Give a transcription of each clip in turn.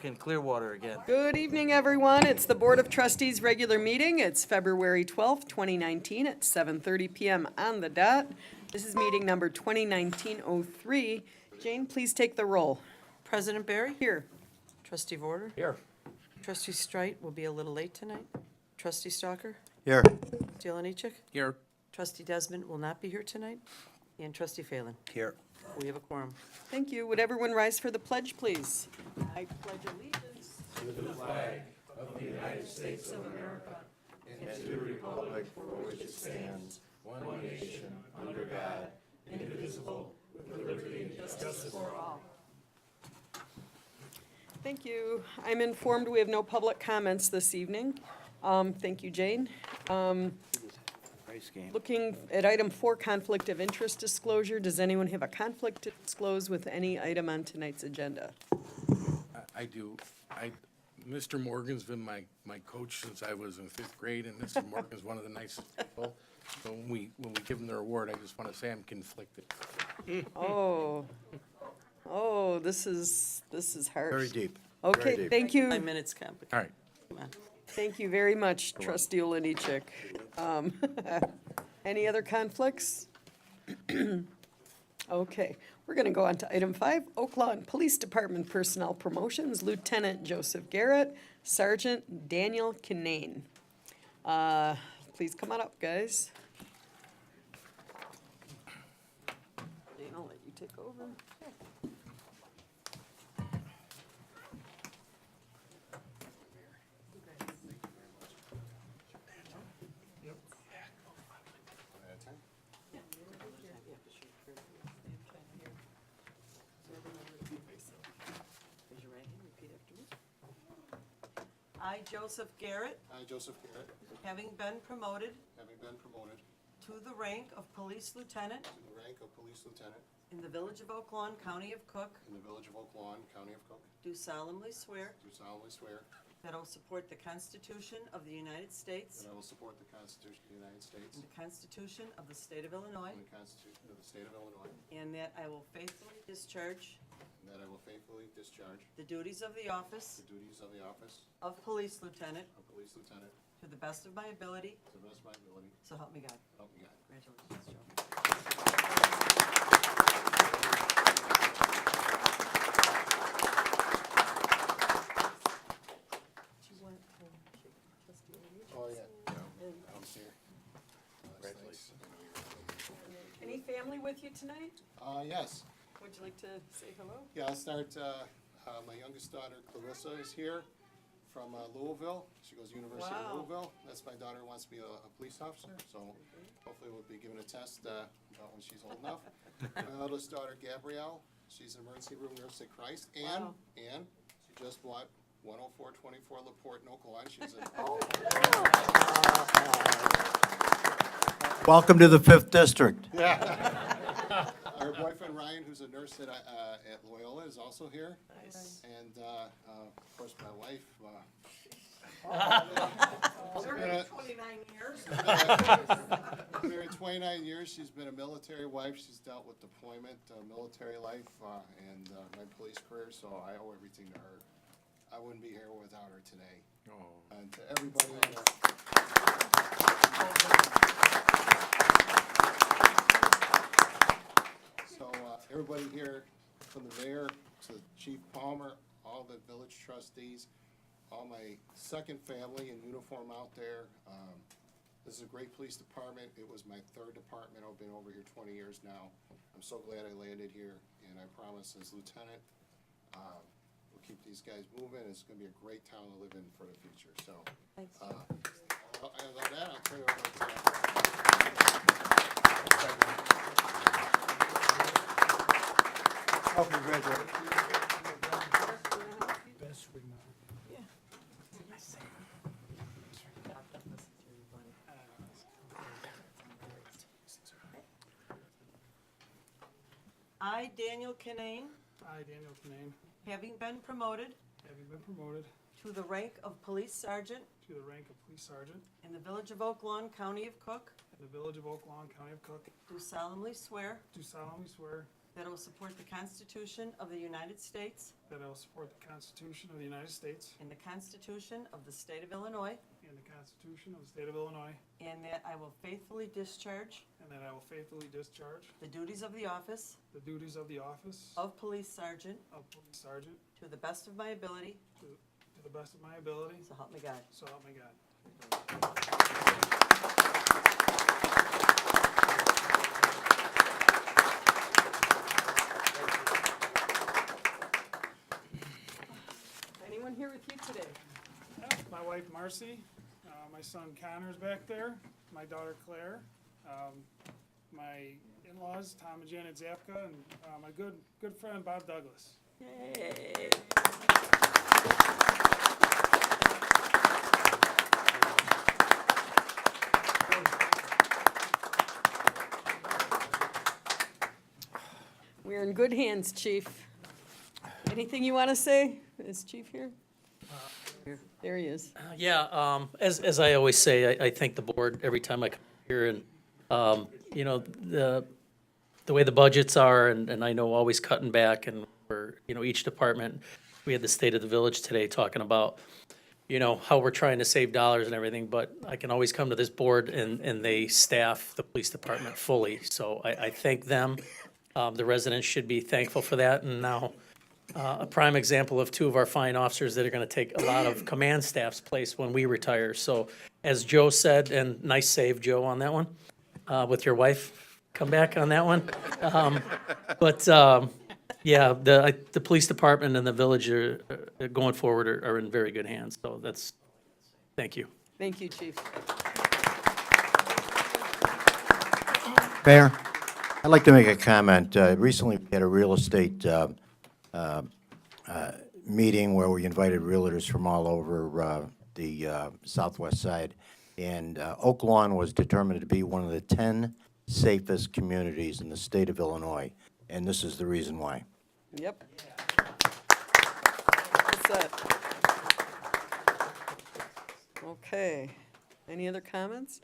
In Clearwater again. Good evening, everyone. It's the Board of Trustees regular meeting. It's February 12th, 2019 at 7:30 PM on the dot. This is meeting number 2019-03. Jane, please take the roll. President Barry? Here. Trustee Vorder? Here. Trustee Strite will be a little late tonight. Trustee Stalker? Here. Trustee Oliniechek? Here. Trustee Desmond will not be here tonight. And Trustee Phelan? Here. We have a quorum. Thank you. Would everyone rise for the pledge, please? I pledge allegiance. Thank you. I'm informed we have no public comments this evening. Thank you, Jane. Looking at item 4, conflict of interest disclosure. Does anyone have a conflict to disclose with any item on tonight's agenda? I do. Mr. Morgan's been my coach since I was in 5th grade, and Mr. Morgan's one of the nicest people. So when we give him their award, I just want to say I'm conflicted. Oh, this is harsh. Very deep. Okay, Very deep. thank you. 5 minutes complicated. All right. Come on. Thank you very much, Trustee Oliniechek. Any other conflicts? Okay, we're going to go on to item 5, Oak Lawn Police Department Personnel Promotions, Lieutenant Joseph Garrett, Sergeant Daniel Kinane. Please come on up, guys. Jane, I'll let you take over. Raise your right hand, repeat after me. I, Joseph Garrett, I, Joseph Garrett, having been promoted having been promoted to the rank of Police Lieutenant to the rank of Police Lieutenant in the Village of Oak Lawn, County of Cook, in the Village of Oak Lawn, County of Cook, do solemnly swear do solemnly swear that I will support the Constitution of the United States that I will support the Constitution of the United States and the Constitution of the State of Illinois, and the Constitution of the State of Illinois, and that I will faithfully discharge and that I will faithfully discharge the duties of the office the duties of the office of Police Lieutenant of Police Lieutenant to the best of my ability, to the best of my ability, so help me God. help me God. Congratulations, Joe. Do you want to shake Trustee Oliniechek? Oh, yeah. I'm here. Congratulations. Any family with you tonight? Yes. Would you like to say hello? Yeah, I'll start, my youngest daughter Clarissa is here from Louisville. She goes to University Wow. of Louisville. That's my daughter who wants to be a police officer, so hopefully we'll be giving a test about when she's old enough. My eldest daughter Gabrielle, she's an emergency room nurse at Christ, and, Wow. and she just bought 10424 LaPorte in Oak Lawn. She's a, Welcome to the 5th District. Our boyfriend Ryan, who's a nurse at Loyola, is also here. Nice. And, of course, my wife, Married 29 years. married 29 years. She's been a military wife. She's dealt with deployment, military life, and my police career, so I owe everything to her. I wouldn't be here without her today. Oh. And to everybody on So everybody here, from the mayor to Chief Palmer, all the village trustees, all my second family in uniform out there. This is a great police department. It was my 3rd department. I've been over here 20 years now. I'm so glad I landed here, and I promise as lieutenant, we'll keep these guys moving. It's gonna be a great town to live in for the future, so. Thanks. And with that, I'll turn it over to Oh, congratulations. I, Daniel Kinane, I, Daniel Kinane, having been promoted having been promoted to the rank of Police Sergeant to the rank of Police Sergeant in the Village of Oak Lawn, County of Cook, in the Village of Oak Lawn, County of Cook, do solemnly swear do solemnly swear that I will support the Constitution of the United States that I will support the Constitution of the United States and the Constitution of the State of Illinois, and the Constitution of the State of Illinois, and that I will faithfully discharge and that I will faithfully discharge the duties of the office the duties of the office of Police Sergeant of Police Sergeant to the best of my ability, to the best of my ability, so help me God. so help me God. Anyone here with you today? My wife Marcy, my son Connor's back there, my daughter Claire, my in-laws Tom and Janet Zapka, and my good friend Bob Douglas. Yay. We're in good hands, Chief. Anything you want to say? Is Chief here? There he is. Yeah, as I always say, I thank the board every time I come here, and, you know, the way the budgets are, and I know always cutting back, and we're, you know, each department, we had the State of the Village today talking about, you know, how we're trying to save dollars and everything, but I can always come to this board and they staff the police department fully, so I thank them. The residents should be thankful for that, and now, a prime example of two of our fine officers that are gonna take a lot of command staff's place when we retire. So, as Joe said, and nice save, Joe, on that one, with your wife, come back on that one. Yeah, the police department and the village are, going forward, are in very good hands, so that's, thank you. Thank you, Chief. Mayor, I'd like to make a comment. Recently, we had a real estate meeting where we invited realtors from all over the southwest side, and Oak Lawn was determined to be one of the 10 safest communities in the state of Illinois, and this is the reason why. Yep. What's that? Okay. Any other comments?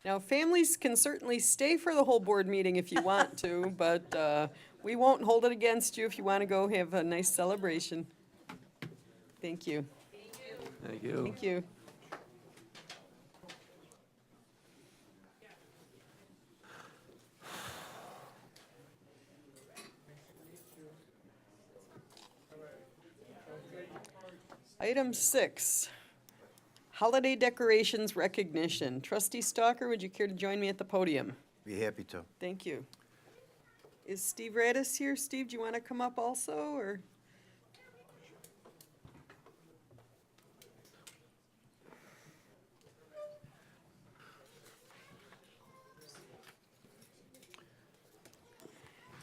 Now, families can certainly stay for the whole board meeting if you want to, but we won't hold it against you if you want to go have a nice celebration. Thank you. Thank you. Thank you. Item 6, holiday decorations recognition. Trustee Stalker, would you care to join me at the podium? Be happy to. Thank you. Is Steve Radis here? Steve, do you want to come up also, or?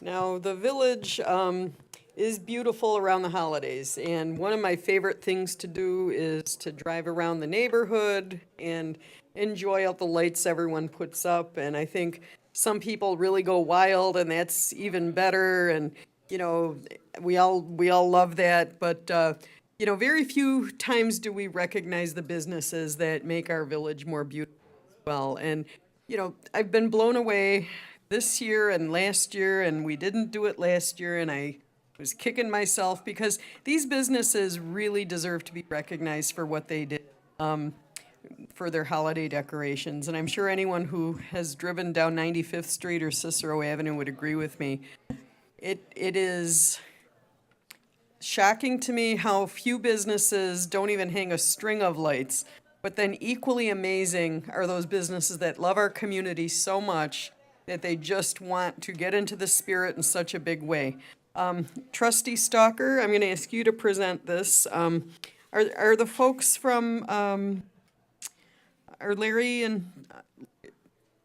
Now, the village is beautiful around the holidays, and one of my favorite things to do is to drive around the neighborhood and enjoy all the lights everyone puts up, and I think some people really go wild, and that's even better, and, you know, we all love that, but, you know, very few times do we recognize the businesses that make our village more beautiful as well, and, you know, I've been blown away this year and last year, and we didn't do it last year, and I was kicking myself because these businesses really deserve to be recognized for what they did for their holiday decorations. And I'm sure anyone who has driven down 95th Street or Cicero Avenue would agree with me. It is shocking to me how few businesses don't even hang a string of lights, but then equally amazing are those businesses that love our community so much that they just want to get into the spirit in such a big way. Trustee Stalker, I'm going to ask you to present this. Are the folks from, are Larry and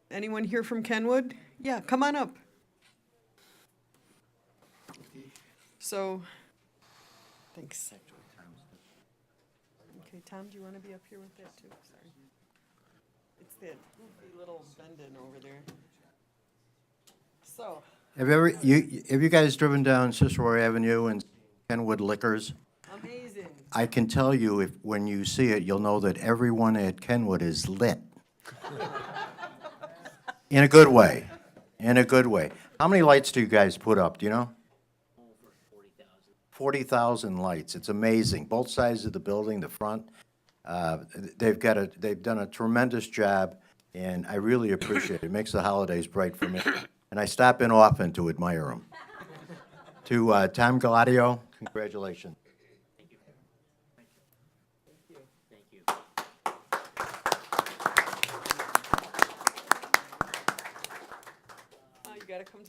anyone here from Kenwood? Yeah, come on up. So, thanks. Okay, Tom, do you want to be up here with that too? Sorry. It's that goofy little bend-in over there. So, Have you guys driven down Cicero Avenue and Kenwood Liquors? amazing. I can tell you, when you see it, you'll know that everyone at Kenwood is lit. In a good way, in a good way. How many lights do you guys put up, do you know? 40,000 lights. It's amazing. Both sides of the building, the front. They've done a tremendous job, and I really appreciate it. It makes the holidays bright for me. And I stop in often to admire them. To Tom Gladio, congratulations. Thank you. You gotta come.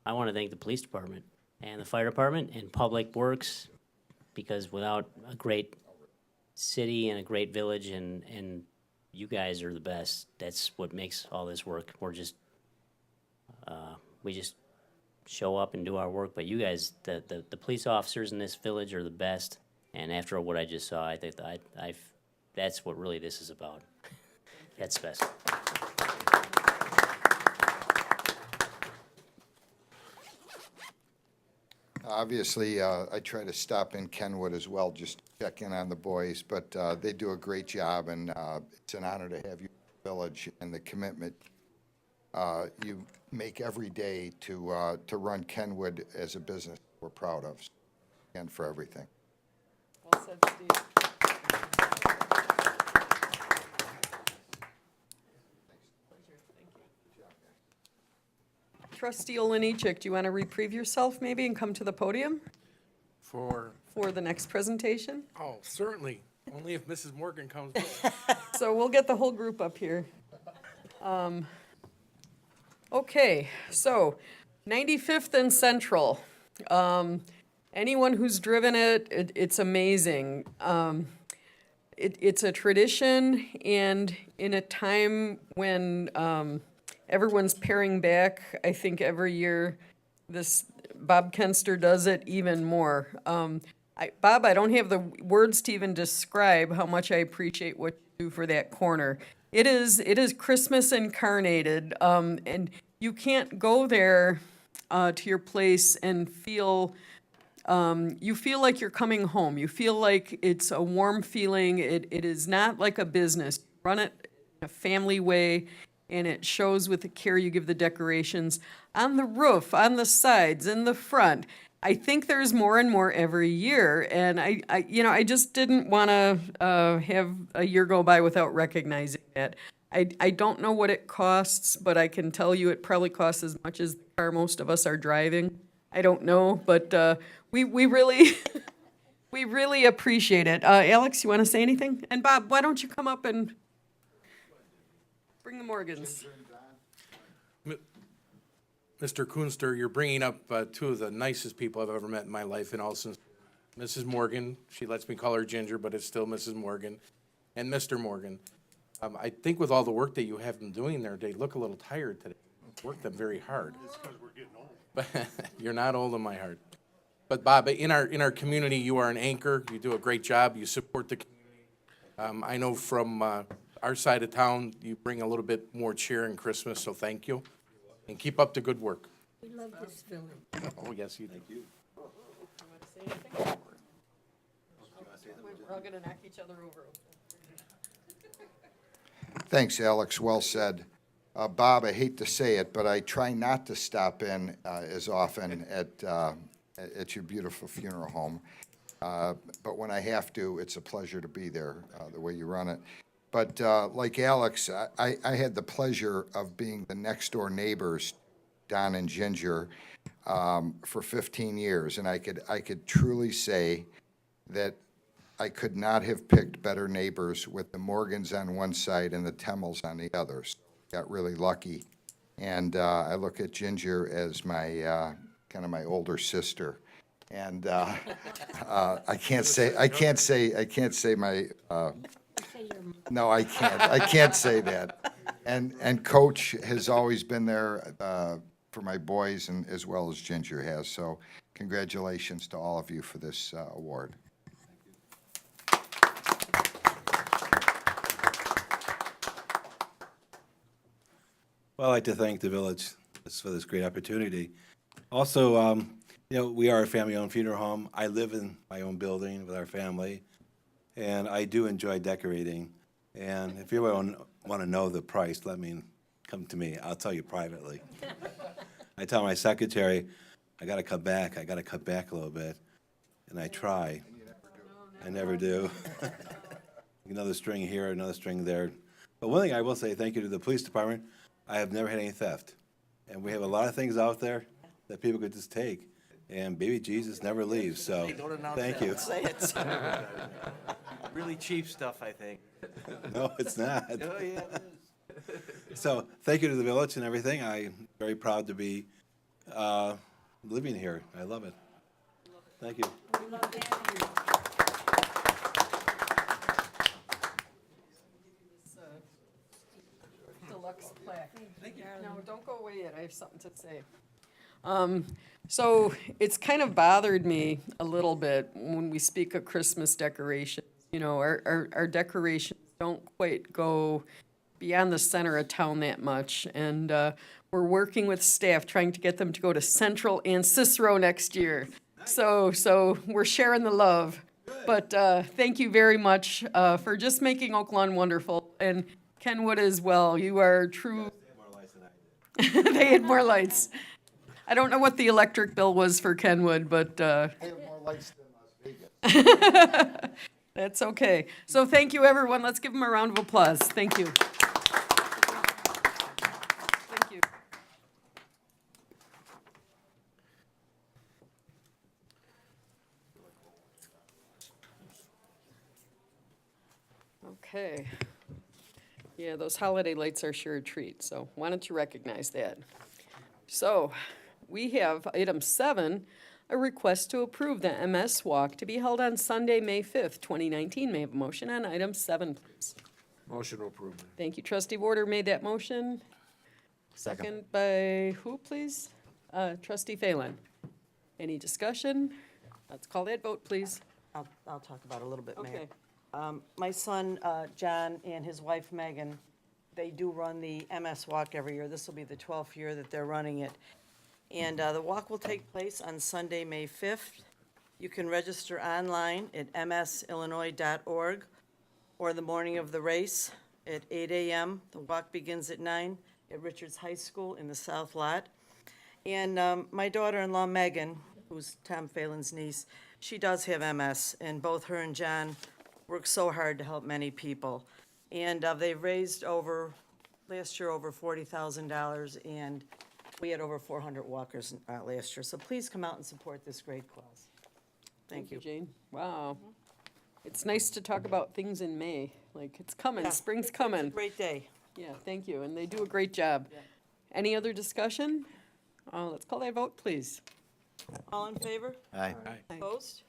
I want to thank the police department and the fire department and Public Works, because without a great city and a great village and you guys are the best. That's what makes all this work. We just show up and do our work, but you guys, the police officers in this village are the best. And after what I just saw, I think that's what really this is about. That's special. Obviously, I try to stop in Kenwood as well, just to check in on the boys, but they do a great job, and it's an honor to have you in the village and the commitment you make every day to run Kenwood as a business we're proud of, and for everything. Well said, Steve. Trustee Oliniechek, do you want to reprieve yourself maybe and come to the podium For, for the next presentation? oh, certainly, only if Mrs. Morgan comes. So we'll get the whole group up here. Okay, so 95th and Central. Anyone who's driven it's amazing. It's a tradition, and in a time when everyone's paring back, I think every year Bob Kenster does it even more. Bob, I don't have the words to even describe how much I appreciate what you do for that corner. It is Christmas incarnated, and you can't go there to your place and feel. You feel like you're coming home. You feel like it's a warm feeling. It is not like a business. You run it in a family way, and it shows with the care you give the decorations on the roof, on the sides, in the front. I think there's more and more every year, and I just didn't want to have a year go by without recognizing that. I don't know what it costs, but I can tell you it probably costs as much as the car most of us are driving. I don't know, but we really we really appreciate it. Alex, you want to say anything? And Bob, why don't you come up and bring the Morgans? Mr. Kunster, you're bringing up two of the nicest people I've ever met in my life, and also Mrs. Morgan. She lets me call her Ginger, but it's still Mrs. Morgan, and Mr. Morgan. I think with all the work that you have them doing there, they look a little tired today. Worked them very hard. It's because we're getting old. But you're not old in my heart. But Bob, in our community, you are an anchor. You do a great job. You support the community. I know from our side of town, you bring a little bit more cheer in Christmas, so thank you. And keep up the good work. We love this village. Oh, yes, you do. Thank you. We're all gonna knock each other over. Thanks, Alex, well said. Bob, I hate to say it, but I try not to stop in as often at your beautiful funeral home. But when I have to, it's a pleasure to be there, the way you run it. But like Alex, I had the pleasure of being the next-door neighbors, Don and Ginger, for 15 years. And I could truly say that I could not have picked better neighbors with the Morgans on one side and the Temmels on the other. So got really lucky. And I look at Ginger as my kind of my older sister. And I can't say my. No, I can't. I can't say that. And Coach has always been there for my boys, and as well as Ginger has. So congratulations to all of you for this award. Well, I'd like to thank the village for this great opportunity. Also, we are a family-owned funeral home. I live in my own building with our family, and I do enjoy decorating. And if you want to know the price, come to me. I'll tell you privately. I tell my secretary, I got to cut back a little bit, and I try. I never do. Another string here, another string there. But one thing I will say, thank you to the police department, I have never had any theft. And we have a lot of things out there that people could just take, and baby Jesus never leaves, so, thank you. Say it. Really cheap stuff, I think. No, it's not. Oh, yeah. So, thank you to the village and everything. I'm very proud to be living here. I love it. Thank you. Deluxe plaque. No, don't go away yet, I have something to say. So it's kind of bothered me a little bit when we speak of Christmas decorations. You know, our decorations don't quite go beyond the center of town that much. And we're working with staff, trying to get them to go to Central and Cicero next year. So we're sharing the love. But thank you very much for just making Oak Lawn wonderful. And Kenwood as well. You are true. They had more lights. I don't know what the electric bill was for Kenwood, but I have more lights than Las Vegas. that's okay. So thank you, everyone. Let's give them a round of applause. Thank you. Thank you. Okay. Yeah, those holiday lights are sure a treat, so wanted to recognize that. So, we have item 7, a request to approve the MS Walk to be held on Sunday, May 5th, 2019. May I have a motion on item 7, please? Motion to approve. Thank you, trustee Warder made that motion. Second by who, please? Trustee Phelan. Any discussion? Let's call that vote, please. I'll talk about it a little bit, Mayor. Okay. My son, John, and his wife Megan, they do run the MS Walk every year. This will be the 12th year that they're running it. And the walk will take place on Sunday, May 5th. You can register online at msillinois.org or the morning of the race at 8 a.m. The walk begins at 9 at Richards High School in the South Lot. And my daughter-in-law Megan, who's Tom Phelan's niece, she does have MS, and both her and John work so hard to help many people. And they've raised last year over $40,000, and we had over 400 walkers last year. So please come out and support this great cause. Thank you. Jane. Wow. It's nice to talk about things in May, like it's coming, Yeah. spring's coming. Great day. Yeah, thank you, and they do a great job. Any other discussion? Let's call that vote, please. All in favor? Aye. Opposed?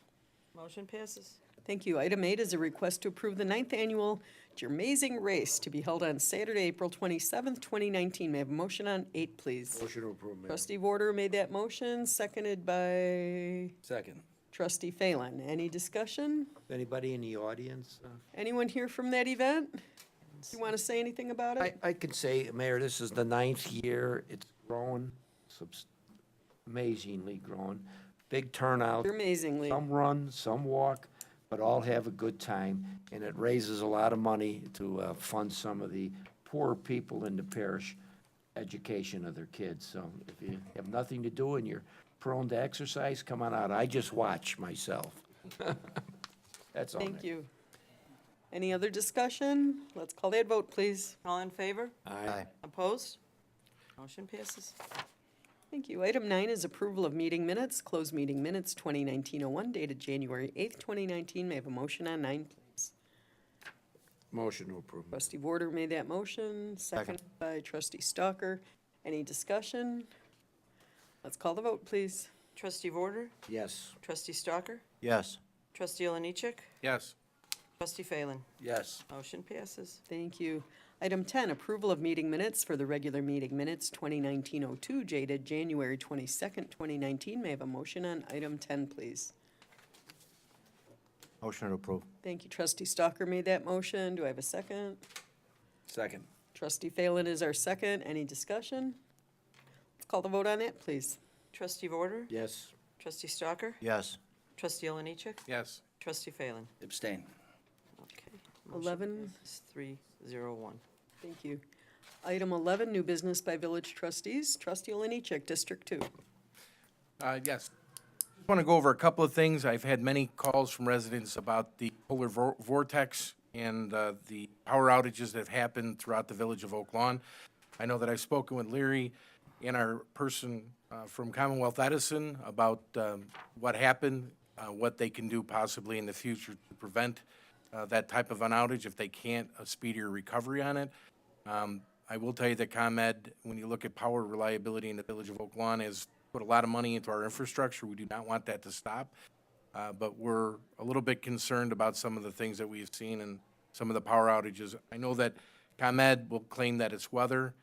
Motion passes. Thank you. Item 8 is a request to approve the 9th annual Jermazing Race to be held on Saturday, April 27th, 2019. May I have a motion on 8, please? Motion to approve, Mayor. Trustee Warder made that motion, seconded by Second. trustee Phelan. Any discussion? Anybody in the audience? Anyone here from that event? Do you want to say anything about it? I can say, Mayor, this is the 9th year. It's grown, amazingly grown. Big turnout. Amazingly. Some run, some walk, but all have a good time, and it raises a lot of money to fund some of the poor people in the parish education of their kids. So if you have nothing to do and you're prone to exercise, come on out. I just watch myself. That's all. Thank you. Any other discussion? Let's call that vote, please. All in favor? Aye. Opposed? Motion passes. Thank you. Item 9 is approval of meeting minutes, closed meeting minutes 2019-01, dated January 8th, 2019. May I have a motion on 9, please? Motion to approve. Trustee Warder made that motion, seconded by trustee Stalker. Any discussion? Let's call the vote, please. Trustee Vorder? Yes. Trustee Stalker? Yes. Trustee Oliniechek? Yes. Trustee Phelan? Yes. Motion passes. Thank you. Item 10, approval of meeting minutes for the regular meeting minutes 2019-02, dated January 22nd, 2019. May I have a motion on item 10, please? Motion to approve. Thank you. Trustee Stalker made that motion. Do I have a second? Second. Trustee Phelan is our second. Any discussion? Let's call the vote on that, please. Trustee Vorder? Yes. Trustee Stalker? Yes. Trustee Oliniechek? Yes. Trustee Phelan? Abstain. Okay. 11. 301. Thank you. Item 11, new business by village trustees. Trustee Oliniechek, District 2. Yes. Just want to go over a couple of things. I've had many calls from residents about the polar vortex and the power outages that have happened throughout the village of Oak Lawn. I know that I've spoken with Leary and our person from Commonwealth Edison about what happened, what they can do possibly in the future to prevent that type of an outage if they can't, a speedier recovery on it. I will tell you that ComEd, when you look at power reliability in the village of Oak Lawn, has put a lot of money into our infrastructure. We do not want that to stop. But we're a little bit concerned about some of the things that we've seen and some of the power outages. I know that ComEd will claim that it's weather,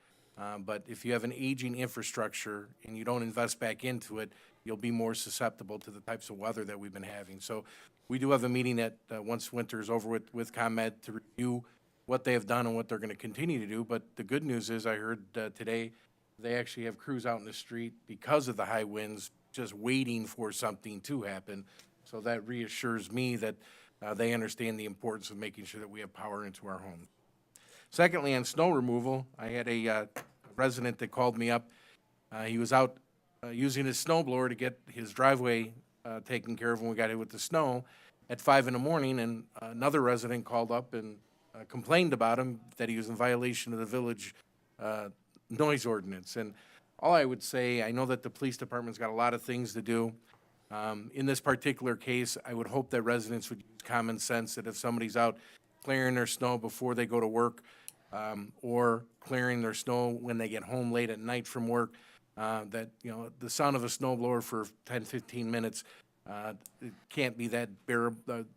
but if you have an aging infrastructure and you don't invest back into it, you'll be more susceptible to the types of weather that we've been having. So we do have a meeting that, once winter is over with ComEd to review what they have done and what they're going to continue to do. But the good news is I heard today they actually have crews out in the street because of the high winds, just waiting for something to happen. So that reassures me that they understand the importance of making sure that we have power into our homes. Secondly, on snow removal, I had a resident that called me up. He was out using his snow blower to get his driveway taken care of when we got hit with the snow at 5 in the morning, and another resident called up and complained about him, that he was in violation of the village noise ordinance. And all I would say, I know that the police department's got a lot of things to do. In this particular case, I would hope that residents would use common sense, that if somebody's out clearing their snow before they go to work, or clearing their snow when they get home late at night from work, that, you know, the sound of a snow blower for 10, 15 minutes, it can't be that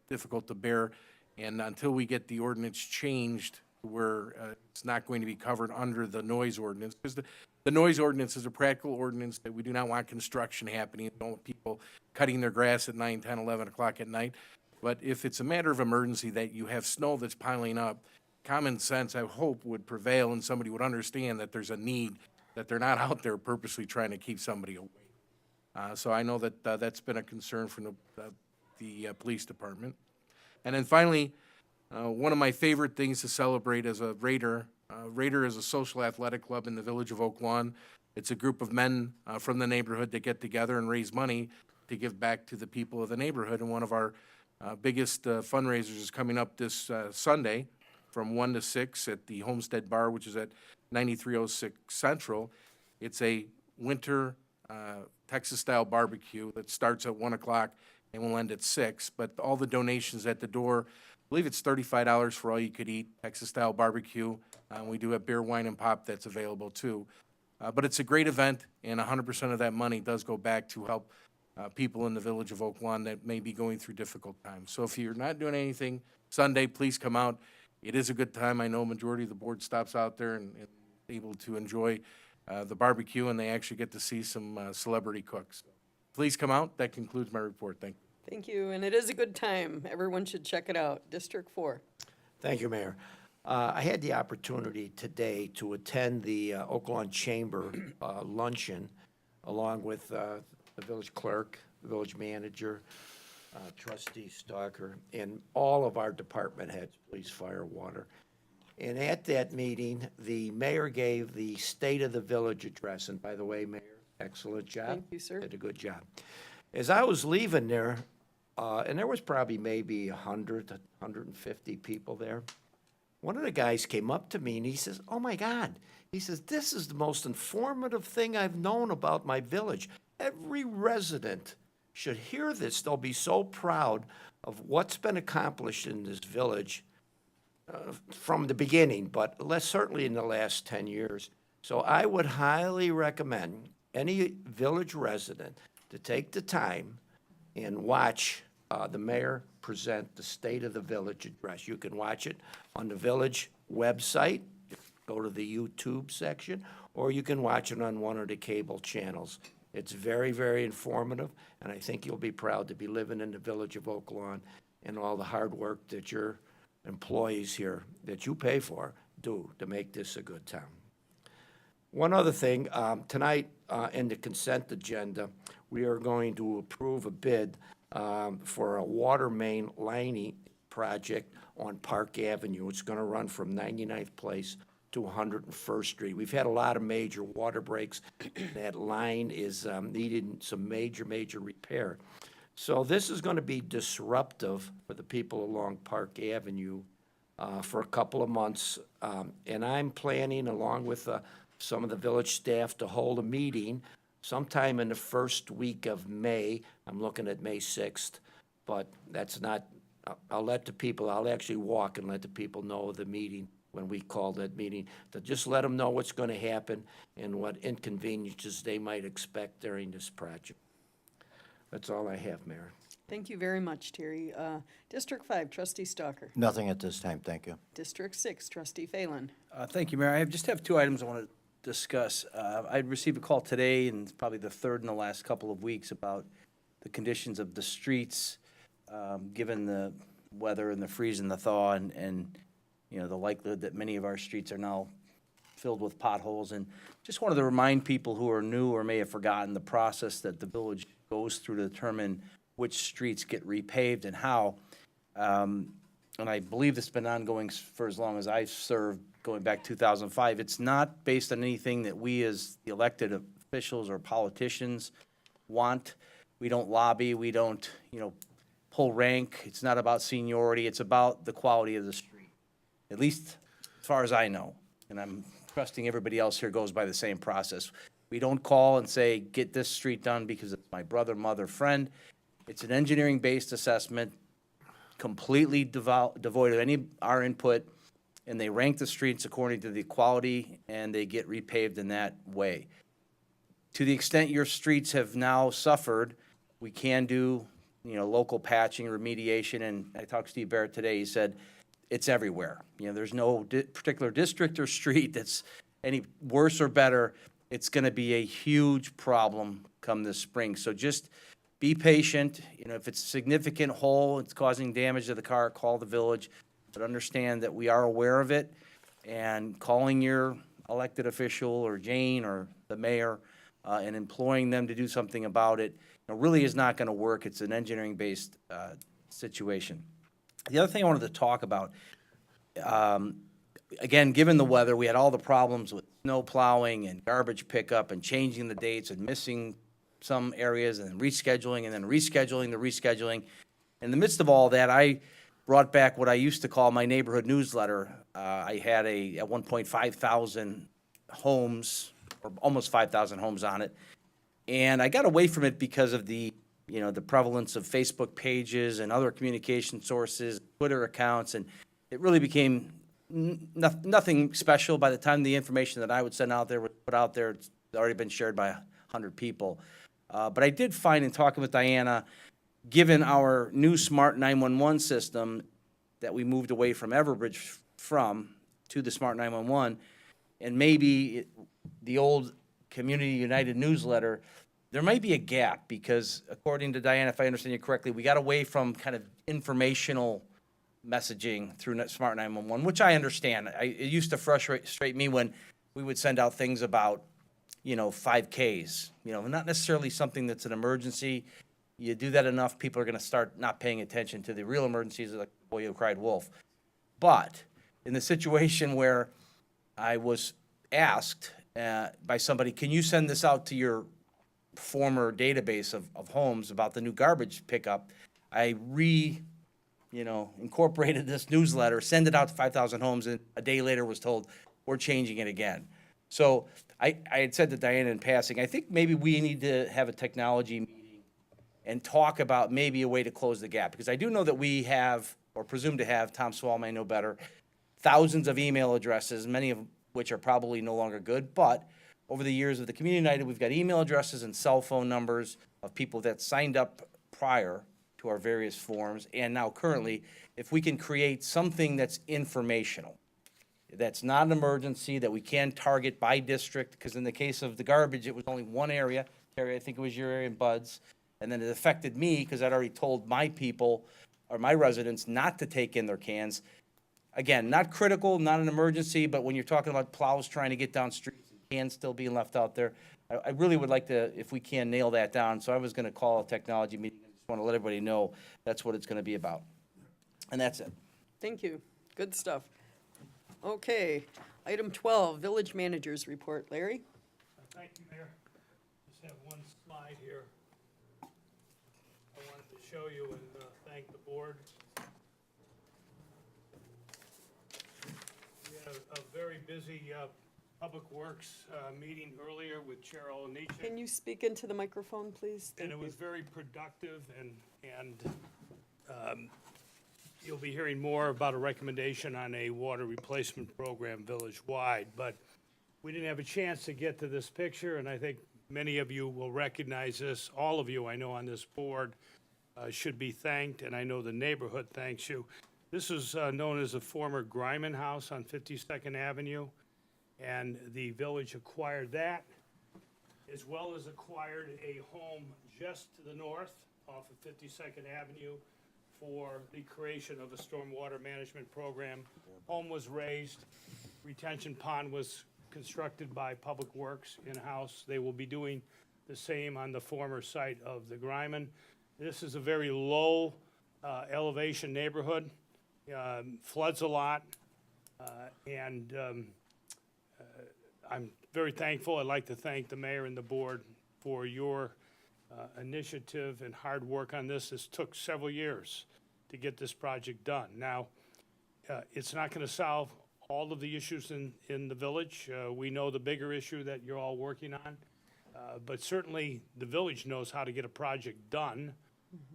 difficult to bear. And until we get the ordinance changed where it's not going to be covered under the noise ordinance, because the noise ordinance is a practical ordinance that we do not want construction happening. We don't want people cutting their grass at 9, 10, 11 o'clock at night. But if it's a matter of emergency that you have snow that's piling up, common sense, I hope, would prevail and somebody would understand that there's a need, that they're not out there purposely trying to keep somebody away. So I know that that's been a concern from the police department. And then finally, one of my favorite things to celebrate as a Raider, Raider is a social athletic club in the village of Oak Lawn. It's a group of men from the neighborhood that get together and raise money to give back to the people of the neighborhood. And one of our biggest fundraisers is coming up this Sunday from 1 to 6 at the Homestead Bar, which is at 9306 Central. It's a winter Texas-style barbecue that starts at 1 o'clock and will end at 6. But all the donations at the door, I believe it's $35 for all you could eat, Texas-style barbecue. We do have beer, wine, and pop that's available too. But it's a great event, and 100% of that money does go back to help people in the village of Oak Lawn that may be going through difficult times. So if you're not doing anything Sunday, please come out. It is a good time. I know majority of the board stops out there and able to enjoy the barbecue, and they actually get to see some celebrity cooks. Please come out. That concludes my report. Thank you. Thank you, and it is a good time. Everyone should check it out. District 4. Thank you, Mayor. I had the opportunity today to attend the Oak Lawn Chamber luncheon, along with the village clerk, the village manager, trustee Stalker, and all of our department heads, police, fire, water. And at that meeting, the mayor gave the State of the Village address. And by the way, Mayor, excellent job. Thank you, sir. Did a good job. As I was leaving there, and there was probably maybe 100 to 150 people there, one of the guys came up to me and he says, "Oh my God," he says, "this is the most informative thing I've known about my village. Every resident should hear this. They'll be so proud of what's been accomplished in this village from the beginning, but less certainly in the last 10 years. So I would highly recommend any village resident to take the time and watch the mayor present the State of the Village address. You can watch it on the village website, go to the YouTube section, or you can watch it on one of the cable channels. It's very, very informative, and I think you'll be proud to be living in the village of Oak Lawn and all the hard work that your employees here, that you pay for, do to make this a good town. One other thing, tonight in the consent agenda, we are going to approve a bid for a water main lining project on Park Avenue. It's going to run from 99th Place to 101st Street. We've had a lot of major water breaks. That line is needing some major repair. So this is going to be disruptive for the people along Park Avenue for a couple of months. And I'm planning, along with some of the village staff, to hold a meeting sometime in the first week of May. I'm looking at May 6th, but that's not, I'll let the people, I'll actually walk and let the people know of the meeting when we call that meeting, to just let them know what's going to happen and what inconveniences they might expect during this project. That's all I have, Mayor. Thank you very much, Terry. District 5, Trustee Stalker. Nothing at this time, thank you. District 6, Trustee Phelan. Thank you, Mayor. I just have two items I want to discuss. I received a call today, and it's probably the third in the last couple of weeks, about the conditions of the streets, given the weather and the freeze and the thaw, and you know, the likelihood that many of our streets are now filled with potholes. And just wanted to remind people who are new or may have forgotten the process that the village goes through to determine which streets get repaved and how. And I believe this has been ongoing for as long as I've served, going back 2005. It's not based on anything that we as the elected officials or politicians want. We don't lobby, we don't, you know, pull rank. It's not about seniority, it's about the quality of the street. At least as far as I know. And I'm trusting everybody else here goes by the same process. We don't call and say, get this street done because it's my brother, mother, friend. It's an engineering-based assessment, completely devoid of any of our input, and they rank the streets according to the quality, and they get repaved in that way. To the extent your streets have now suffered, we can do, you know, local patching, remediation, and I talked to Steve Barrett today, he said, it's everywhere. You know, there's no particular district or street that's any worse or better. It's gonna be a huge problem come this spring. So just be patient. You know, if it's a significant hole, it's causing damage to the car, call the village. But understand that we are aware of it, and calling your elected official or Jane or the mayor and employing them to do something about it, you know, really is not gonna work. It's an engineering-based situation. The other thing I wanted to talk about, again, given the weather, we had all the problems with snow plowing and garbage pickup and changing the dates and missing some areas and then rescheduling the rescheduling. In the midst of all that, I brought back what I used to call my neighborhood newsletter. I had at one point 5,000 homes, or almost 5,000 homes on it. And I got away from it because of the prevalence of Facebook pages and other communication sources, Twitter accounts, and it really became nothing special. By the time the information that I would send out there was put out there, it's already been shared by 100 people. But I did find in talking with Diana, given our new smart 911 system that we moved away from Everbridge to the smart 911, and maybe the old Community United newsletter, there might be a gap, because according to Diana, if I understand you correctly, we got away from kind of informational messaging through Smart 911, which I understand. It used to frustrate me when we would send out things about, 5Ks, not necessarily something that's an emergency. You do that enough, people are gonna start not paying attention to the real emergencies, like the boy who cried wolf. But in the situation where I was asked by somebody, can you send this out to your former database of homes about the new garbage pickup, I incorporated this newsletter, send it out to 5,000 homes, and a day later was told, we're changing it again. So I had said to Diana in passing, I think maybe we need to have a technology meeting and talk about maybe a way to close the gap, because I do know that we have, or presume to have, Tom Swall may know better, thousands of email addresses, many of which are probably no longer good, but over the years of the Community United, we've got email addresses and cell phone numbers of people that signed up prior to our various forms, and now currently, if we can create something that's informational, that's not an emergency, that we can target by district, because in the case of the garbage, it was only one area. Terry, I think it was your area in Buds, and then it affected me because I'd already told my people, or my residents, not to take in their cans. Again, not critical, not an emergency, but when you're talking about plows trying to get down streets, cans still being left out there, I really would like to, if we can, nail that down. So I was gonna call a technology meeting. I just wanna let everybody know that's what it's gonna be about. And that's it. Thank you. Good stuff. Okay. Item 12, Village Managers Report. Larry? Thank you, Mayor. Just have one slide here. I wanted to show you and thank the board. We had a very busy Public Works meeting earlier with Chair Olenichek. Can you speak into the microphone, please? And Thank it you. was very productive, and you'll be hearing more about a recommendation on a water replacement program village-wide. But we didn't have a chance to get to this picture, and I think many of you will recognize this. All of you, I know, on this board should be thanked, and I know the neighborhood thanks you. This is known as the former Gryman House on 52nd Avenue, and the village acquired that, as well as acquired a home just to the north off of 52nd Avenue for the creation of a stormwater management program. Home was raised, retention pond was constructed by Public Works in-house. They will be doing the same on the former site of the Gryman. This is a very low elevation neighborhood, floods a lot, and I'm very thankful. I'd like to thank the mayor and the board for your initiative and hard work on this. This took several years to get this project done. Now, it's not going to solve all of the issues in the village. We know the bigger issue that you're all working on, but certainly the village knows how to get a project done.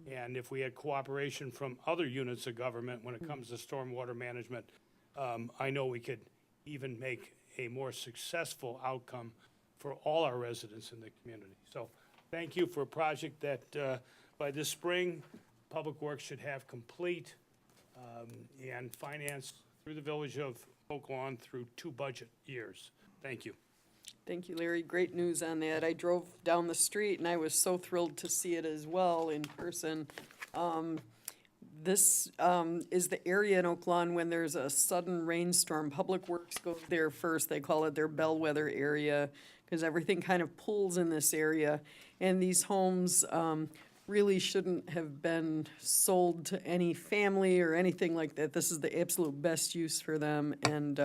And if we had cooperation from other units of government when it comes to stormwater management, I know we could even make a more successful outcome for all our residents in the community. So thank you for a project that by this spring, Public Works should have complete and financed through the village of Oak Lawn through 2 budget years. Thank you. Thank you, Larry. Great news on that. I drove down the street and I was so thrilled to see it as well in person. This is the area in Oak Lawn when there's a sudden rainstorm. Public Works goes there first. They call it their bellwether area because everything kind of pulls in this area. And these homes really shouldn't have been sold to any family or anything like that. This is the absolute best use for them, and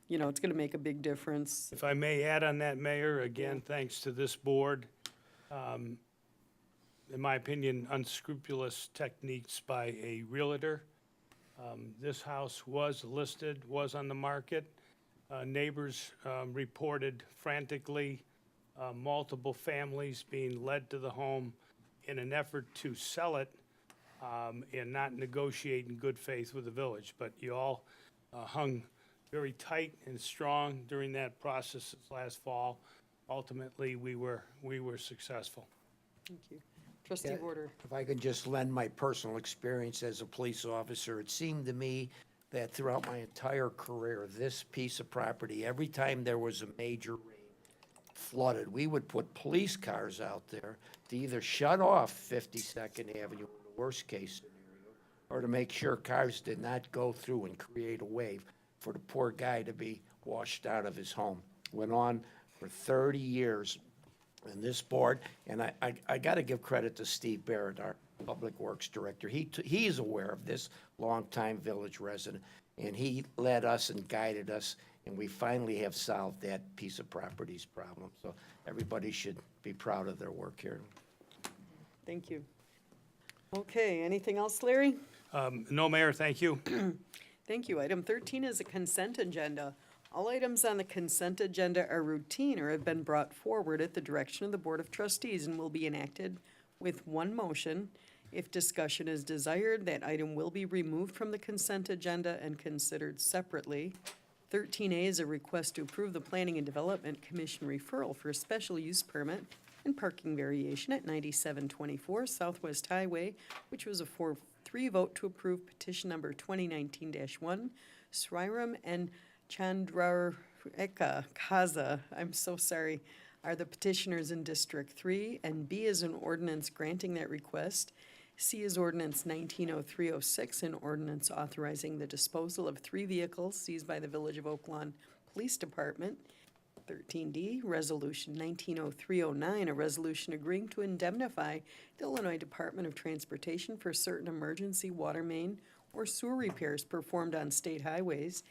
you know, it's going to make a big difference. If I may add on that, Mayor, again, thanks to this board. In my opinion, unscrupulous techniques by a realtor. This house was listed, was on the market. Neighbors reported frantically multiple families being led to the home in an effort to sell it and not negotiate in good faith with the village. But you all hung very tight and strong during that process this last fall. Ultimately, we were successful. Thank you. Trustee Border. If I could just lend my personal experience as a police officer, it seemed to me that throughout my entire career, this piece of property, every time there was a major rain, flooded, we would put police cars out there to either shut off 52nd Avenue in the worst case scenario, or to make sure cars did not go through and create a wave for the poor guy to be washed out of his home. Went on for 30 years. And this board, and I got to give credit to Steve Barrett, our Public Works Director. He's aware of this, longtime village resident, and he led us and guided us, and we finally have solved that piece of property's problem. So everybody should be proud of their work here. Thank you. Okay, anything else, Larry? No, Mayor, thank you. Thank you. Item 13 is a consent agenda. All items on the consent agenda are routine or have been brought forward at the direction of the Board of Trustees and will be enacted with one motion. If discussion is desired, that item will be removed from the consent agenda and considered separately. 13A is a request to approve the Planning and Development Commission referral for a special use permit and parking variation at 9724 Southwest Highway, which was a 4-3 vote to approve petition number 2019-1. Sriram and Chandraeka Kaza, I'm so sorry, are the petitioners in District 3, and B is an ordinance granting that request. C is ordinance 190306, an ordinance authorizing the disposal of 3 vehicles seized by the Village of Oak Lawn Police Department. 13D, resolution 190309, a resolution agreeing to indemnify the Illinois Department of Transportation for certain emergency water main or sewer repairs performed on state highways.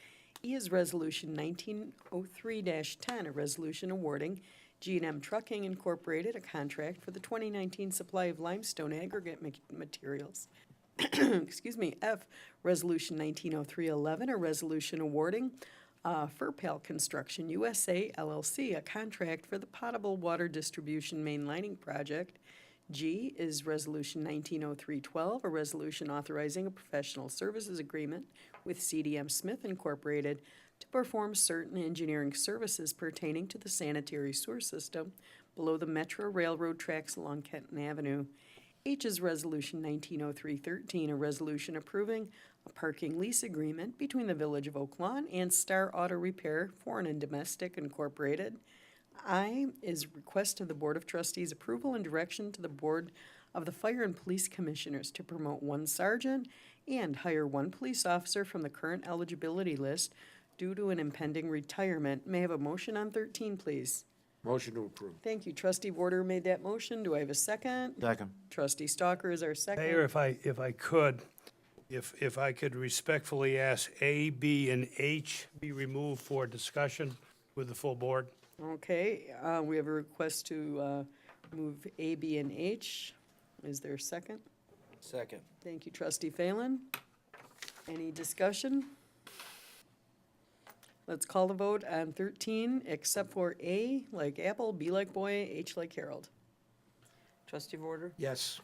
E is Resolution 1903-10, a resolution awarding G&M Trucking Incorporated a contract for the 2019 supply of limestone aggregate materials. Excuse me. F, Resolution 1903-11, a resolution awarding Furpal Construction USA LLC a contract for the potable water distribution main lining project. G is Resolution 1903-12, a resolution authorizing a professional services agreement with CDM Smith Incorporated to perform certain engineering services pertaining to the sanitary sewer system below the Metro Railroad tracks along Kenton Avenue. H is Resolution 1903-13, a resolution approving a parking lease agreement between the Village of Oak Lawn and Star Auto Repair Foreign and Domestic Incorporated. I is request of the Board of Trustees approval and direction to the Board of the Fire and Police Commissioners to promote one sergeant and hire one police officer from the current eligibility list due to an impending retirement. May I have a motion on 13, please? Motion to approve. Thank you. Trustee Warder made that motion. Do I have a second? Second. Trustee Stalker is our second. Mayor, if I could, if I could respectfully ask A, B, and H be removed for discussion with the full board. Okay, we have a request to move A, B, and H. Is there a second? Second. Thank you, Trustee Phelan. Any discussion? Let's call the vote on 13, except for A like apple, B like boy, H like Harold. Trustee Vorder? Yes.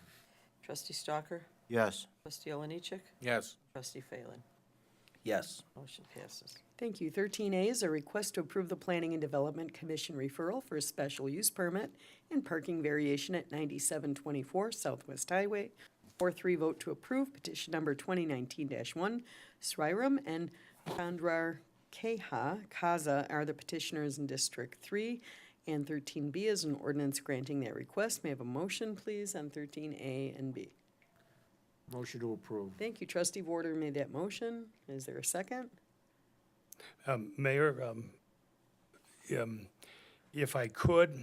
Trustee Stalker? Yes. Trustee Oliniechek? Yes. Trustee Phelan? Yes. Motion passes. Thank you. 13A is a request to approve the Planning and Development Commission referral for a special use permit and parking variation at 9724 Southwest Highway. 4-3 vote to approve petition number 2019-1. Sriram and Chandrar Kaza are the petitioners in District 3, and 13B is an ordinance granting that request. May I have a motion, please, on 13A and B? Motion to approve. Thank you. Trustee Warder made that motion. Is there a second? Mayor, if I could,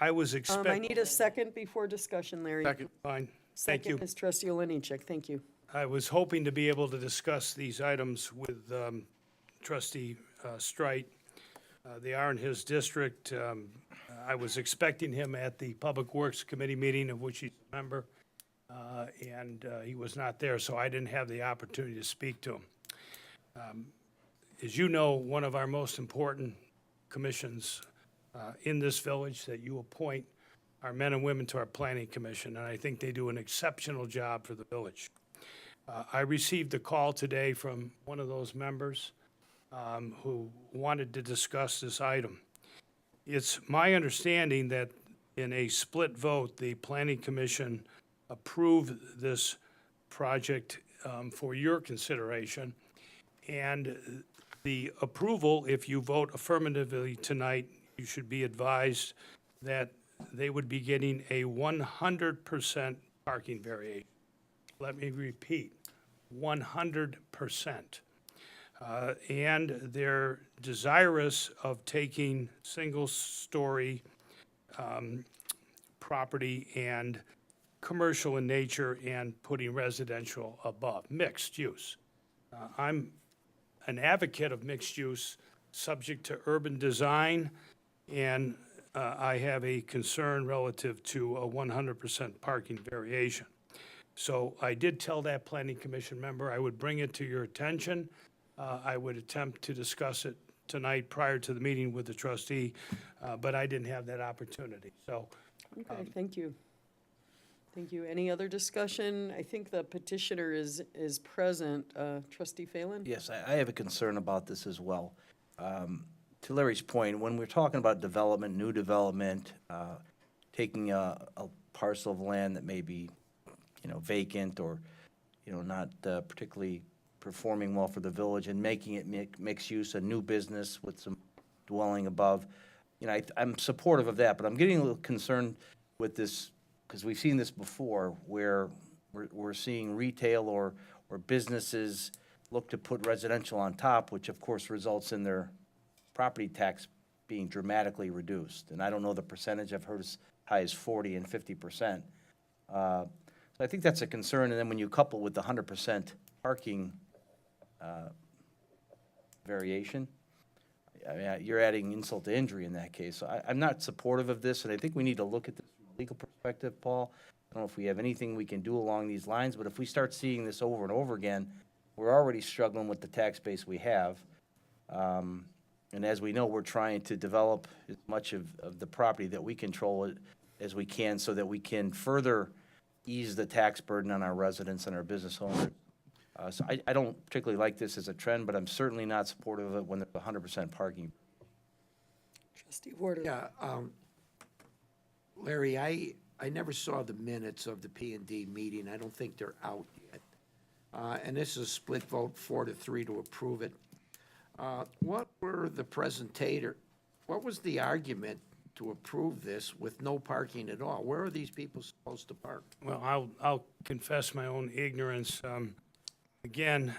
I was I expecting. need a second before discussion, Larry. Second. Fine, thank you. Second is Trustee Oliniechek. Thank you. I was hoping to be able to discuss these items with Trustee Strite. They are in his district. I was expecting him at the Public Works Committee meeting, of which he's a member, and he was not there, so I didn't have the opportunity to speak to him. As you know, one of our most important commissions in this village that you appoint are men and women to our Planning Commission, and I think they do an exceptional job for the village. I received a call today from one of those members who wanted to discuss this item. It's my understanding that in a split vote, the Planning Commission approved this project for your consideration. And the approval, if you vote affirmatively tonight, you should be advised that they would be getting a 100% parking variation. Let me repeat, 100%. And they're desirous of taking single-story property and commercial in nature and putting residential above, mixed use. I'm an advocate of mixed use, subject to urban design, and I have a concern relative to a 100% parking variation. So I did tell that Planning Commission member I would bring it to your attention. I would attempt to discuss it tonight prior to the meeting with the trustee, but I didn't have that opportunity, so. Okay, thank you. Thank you. Any other discussion? I think the petitioner is present. Trustee Phelan? Yes, I have a concern about this as well. To Larry's point, when we're talking about development, new development, taking a parcel of land that may be, vacant or, not particularly performing well for the village and making it mixed use, a new business with some dwelling above, I'm supportive of that, but I'm getting a little concerned with this, because we've seen this before, where we're seeing retail or businesses look to put residential on top, which of course results in their property tax being dramatically reduced. And I don't know the percentage, I've heard as high as 40 and 50%. So I think that's a concern, and then when you couple with the 100% parking variation. I mean, you're adding insult to injury in that case. So I'm not supportive of this, and I think we need to look at this from a legal perspective, Paul. I don't know if we have anything we can do along these lines, but if we start seeing this over and over again, we're already struggling with the tax base we have. And as we know, we're trying to develop as much of the property that we control it as we can so that we can further ease the tax burden on our residents and our business owners. So I don't particularly like this as a trend, but I'm certainly not supportive of it when there's 100% parking. Trustee Warder. Yeah, Larry, I never saw the minutes of the P and D meeting. I don't think they're out yet. And this is a split vote, 4-3 to approve it. What were the what was the argument to approve this with no parking at all? Where are these people supposed to park? Well, I'll confess my own ignorance. Again,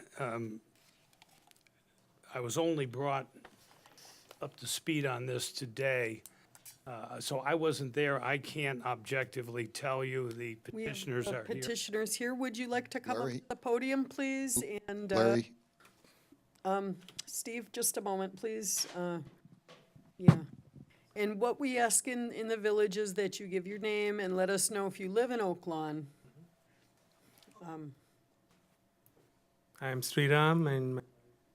I was only brought up to speed on this today, so I wasn't there. I can't objectively tell you. The We have petitioners are here. petitioners here. Would you like to come up Larry? to the podium, please? And Larry? Steve, just a moment, please. Yeah. And what we ask in the village is that you give your name and let us know if you live in Oak Lawn. I'm Sriram and my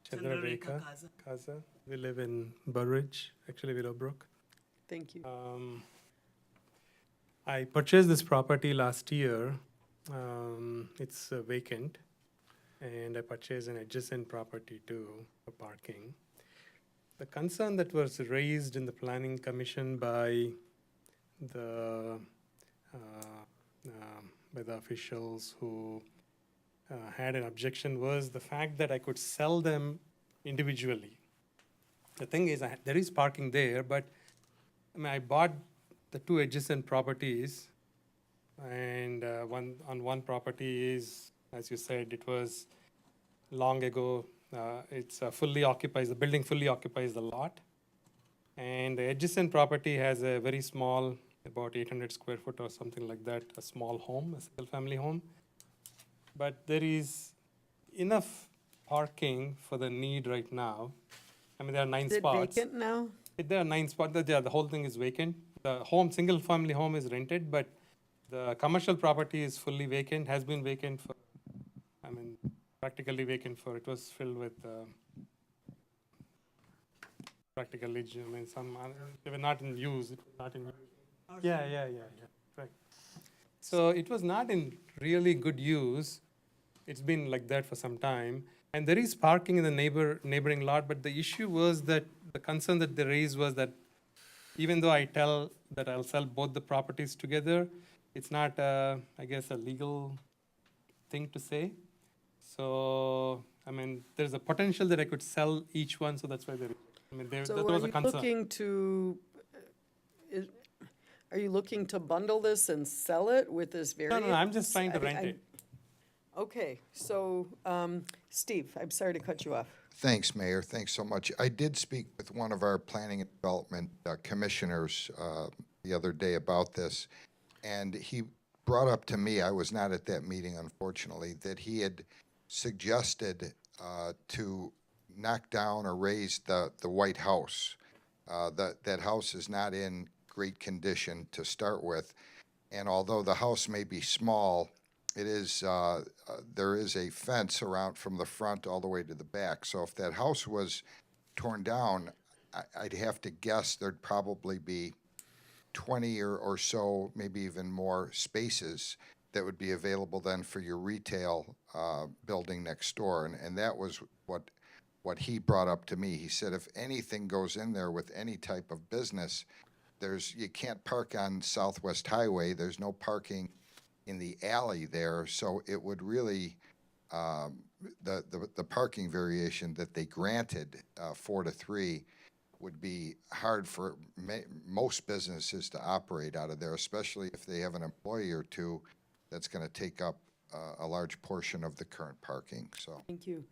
Chandrarekha Kaza. We live in Burridge, actually Willowbrook. Thank you. I purchased this property last year. It's vacant, and I purchased an adjacent property too for parking. The concern that was raised in the Planning Commission by the officials who had an objection was the fact that I could sell them individually. The thing is, there is parking there, but I bought the two adjacent properties, and one property is, as you said, it was long ago. It's fully occupies, the building fully occupies the lot. And the adjacent property has a very small, about 800 square foot or something like that, a small home, a single family home. But there is enough parking for the need right now. I mean, there are 9 Is it spots. vacant now? There are 9 spots. The whole thing is vacant. The single family home is rented, but the commercial property is fully vacant, has been vacant for, practically vacant for, it was filled with practically, they were not in use. It was not in use. Yeah. Right. So it was not in really good use. It's been like that for some time. And there is parking in the neighboring lot, but the issue was that the concern that they raised was that even though I tell that I'll sell both the properties together, it's not, I guess, a legal thing to say. So, there's a potential that I could sell each one, so that's why So that are was a you concern. looking to, are you looking to bundle this and sell it with this variance? No, I'm just trying to rent it. Okay, so, Steve, I'm sorry to cut you off. Thanks, Mayor. Thanks so much. I did speak with one of our planning and development commissioners the other day about this, and he brought up to me, I was not at that meeting, unfortunately, that he had suggested to knock down or raise the White House. That house is not in great condition to start with, and although the house may be small, it is, there is a fence around from the front all the way to the back. So if that house was torn down, I'd have to guess there'd probably be 20 or so, maybe even more spaces that would be available then for your retail building next door. And that was what he brought up to me. He said if anything goes in there with any type of business, you can't park on Southwest Highway. There's no parking in the alley there, so it would really, the parking variation that they granted, 4-3, would be hard for most businesses to operate out of there, especially if they have an employee or two that's going to take up a large portion of the current parking, so. Thank you.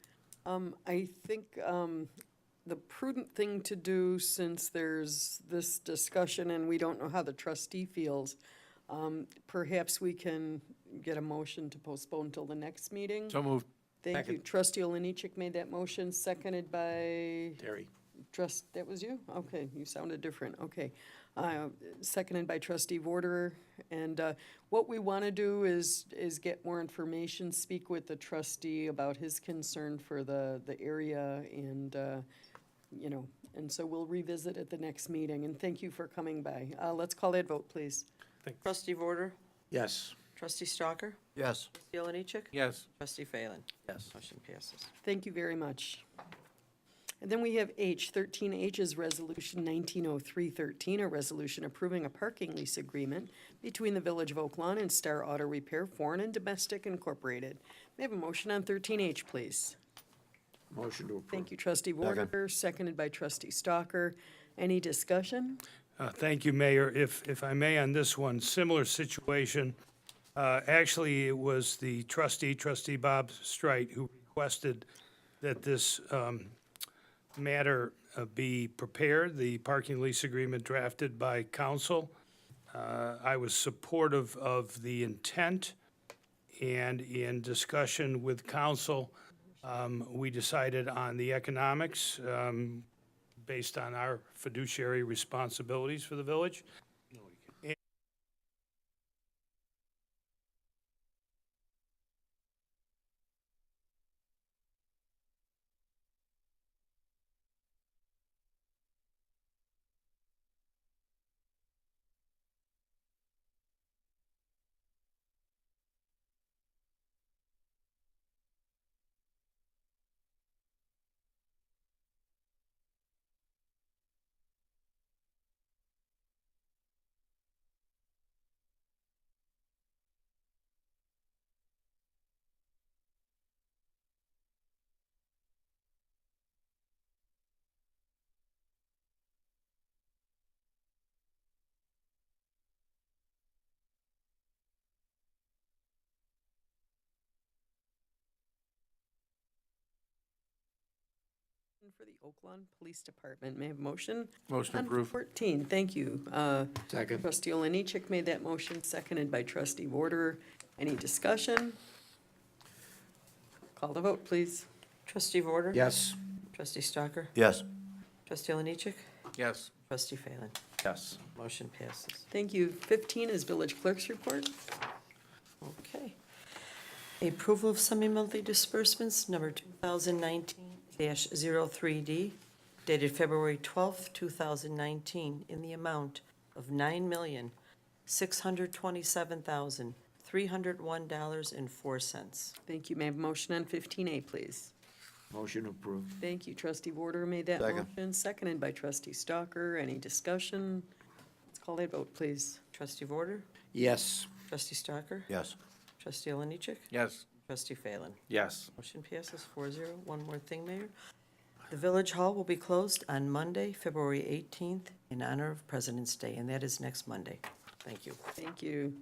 I think the prudent thing to do, since there's this discussion and we don't know how the trustee feels, perhaps we can get a motion to postpone till the next meeting. So moved. Thank you. Trustee Oliniechek made that motion, seconded by Terry. that was you? Okay, you sounded different, okay. Seconded by trustee Vorderer, and what we want to do is get more information, speak with the trustee about his concern for the area, and, you know, and so we'll revisit at the next meeting, and thank you for coming by. Let's call that vote, please. Trustee Vorder, Yes. trustee Stalker, Yes. trustee Oliniechek, Yes. trustee Phelan. Yes. Motion passes. Thank you very much. And then we have H. 13H is Resolution 190313, a resolution approving a parking lease agreement between the Village of Oak Lawn and Star Auto Repair Foreign and Domestic Incorporated. May I have a motion on 13H, please? Motion to approve. Thank you, trustee Warder, seconded by trustee Stalker. Any discussion? Thank you, Mayor. If I may, on this one, similar situation. Actually, it was the trustee Bob Strite, who requested that this matter be prepared, the parking lease agreement drafted by council. I was supportive of the intent, and in discussion with council, we decided on the economics based on our fiduciary responsibilities for the village. For the Oak Lawn Police Department, may I have a motion? Motion On approved. 14, thank you. Second. Trustee Oliniechek made that motion, seconded by trustee Warder. Any discussion? Call the vote, please. Trustee Vorder. Yes. Trustee Stalker, Yes. trustee Oliniechek, Yes. trustee Phelan. Yes. Motion passes. Thank you. 15 is village clerk's report. Okay. Approval of semi-monthly disbursements, number 2019-03D, dated February 12th, 2019, in the amount of $9,627,301.04. Thank you. May I have a motion on 15A, please? Motion approved. Thank you. Trustee Warder made that Second. motion, seconded by trustee Stalker. Any discussion? Let's call that vote, please. Trustee Vorder, Yes. trustee Stalker, Yes. trustee Oliniechek, Yes. trustee Phelan. Yes. Motion passes 4-0. One more thing, Mayor. The Village Hall will be closed on Monday, February 18th, in honor of President's Day, and that is next Monday. Thank you. Thank you.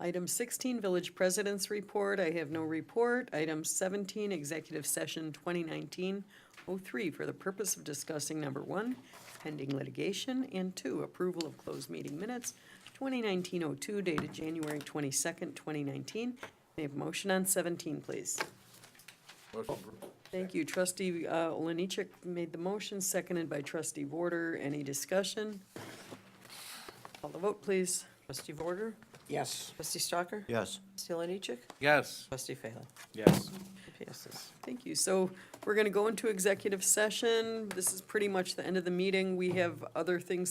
Item 16, Village President's Report. I have no report. Item 17, Executive Session 2019-03, for the purpose of discussing number 1, pending litigation, and 2, approval of closed meeting minutes 2019-02, dated January 22nd, 2019. May I have a motion on 17, please? Motion approved. Thank you. Trustee Oliniechek made the motion, seconded by trustee Vorder. Any discussion? Call the vote, please. Trustee Vorder, Yes. trustee Stalker, Yes. trustee Oliniechek, Yes. trustee Phelan. Yes. Passes. Thank you. So we're going to go into executive session. This is pretty much the end of the meeting. We have other things